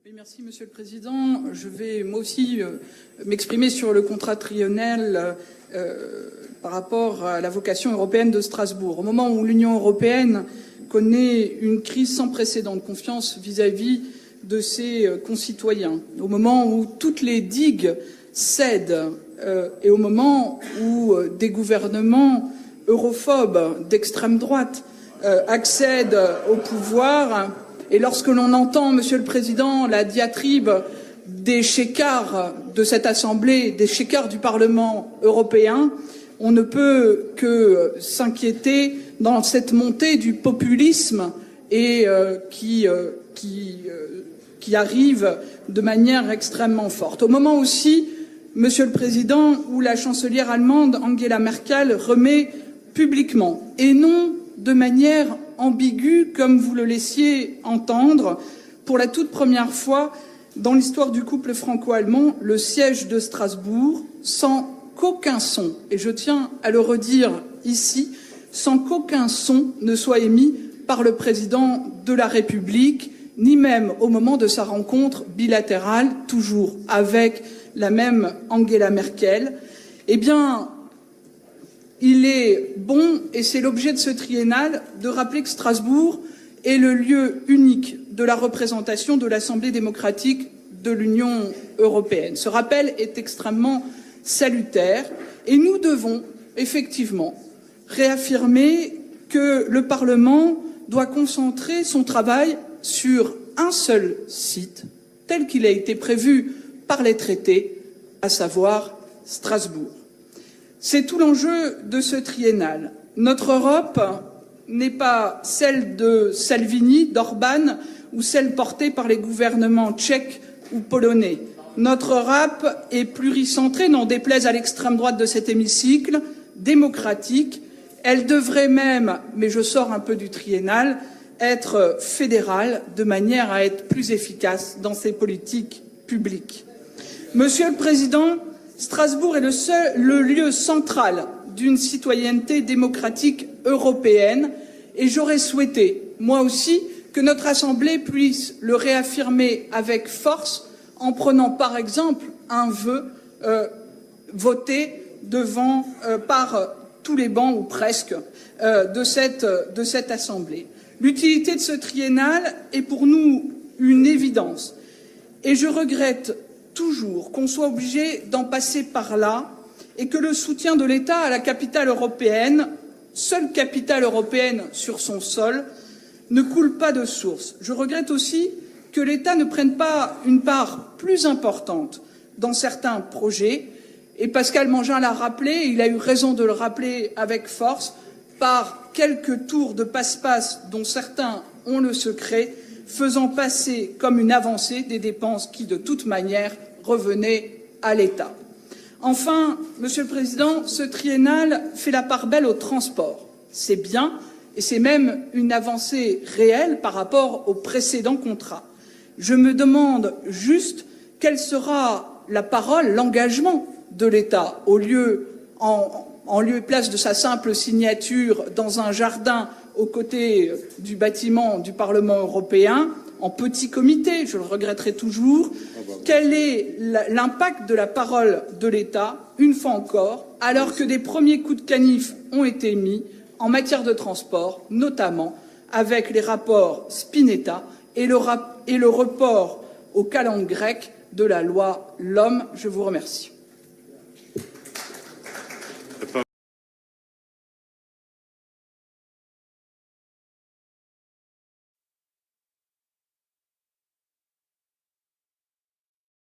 Oui, merci Monsieur le Président. Je vais moi aussi m'exprimer sur le contrat triennal par rapport à la vocation européenne de Strasbourg. Au moment où l'Union européenne connaît une crise sans précédent de confiance vis-à-vis de ses concitoyens, au moment où toutes les digues cèdent et au moment où des gouvernements europhobes d'extrême droite accèdent au pouvoir, et lorsque l'on entend, Monsieur le Président, la diatribe des chécards de cette Assemblée, des chécards du Parlement européen, on ne peut que s'inquiéter dans cette montée du populisme et qui arrive de manière extrêmement forte. Au moment aussi, Monsieur le Président, où la chancelière allemande Angela Merkel remet publiquement, et non de manière ambiguë comme vous le laissiez entendre, pour la toute première fois dans l'histoire du couple franco-allemand, le siège de Strasbourg, sans qu'aucun son, et je tiens à le redire ici, sans qu'aucun son ne soit émis par le président de la République, ni même au moment de sa rencontre bilatérale, toujours avec la même Angela Merkel. Eh bien, il est bon, et c'est l'objet de ce triennal, de rappeler que Strasbourg est le lieu unique de la représentation de l'Assemblée démocratique de l'Union européenne. Ce rappel est extrêmement salutaire et nous devons effectivement réaffirmer que le Parlement doit concentrer son travail sur un seul site, tel qu'il a été prévu par les traités, à savoir Strasbourg. C'est tout l'enjeu de ce triennal. Notre Europe n'est pas celle de Salvini, d'Orban ou celle portée par les gouvernements tchèques ou polonais. Notre Europe est pluricentrée, n'en déplaise à l'extrême droite de cet hémicycle, démocratique. Elle devrait même, mais je sors un peu du triennal, être fédérale de manière à être plus efficace dans ses politiques publiques. Monsieur le Président, Strasbourg est le lieu central d'une citoyenneté démocratique européenne et j'aurais souhaité, moi aussi, que notre Assemblée puisse le réaffirmer avec force en prenant par exemple un vœu voté par tous les bancs ou presque de cette Assemblée. L'utilité de ce triennal est pour nous une évidence et je regrette toujours qu'on soit obligé d'en passer par là et que le soutien de l'État à la capitale européenne, seule capitale européenne sur son sol, ne coule pas de source. Je regrette aussi que l'État ne prenne pas une part plus importante dans certains projets. Et Pascal Mangin l'a rappelé, il a eu raison de le rappeler avec force, par quelques tours de passe-passe dont certains ont le secret, faisant passer comme une avancée des dépenses qui, de toute manière, revenaient à l'État. Enfin, Monsieur le Président, ce triennal fait la part belle au transport. C'est bien, et c'est même une avancée réelle par rapport au précédent contrat. Je me demande juste quelle sera la parole, l'engagement de l'État, en lieu et place de sa simple signature dans un jardin aux côtés du bâtiment du Parlement européen, en petit comité, je le regretterai toujours. Quel est l'impact de la parole de l'État, une fois encore, alors que des premiers coups de canif ont été mis en matière de transport, notamment avec les rapports Spinetta et le report aux calendes grecques de la loi LOM. Je vous remercie.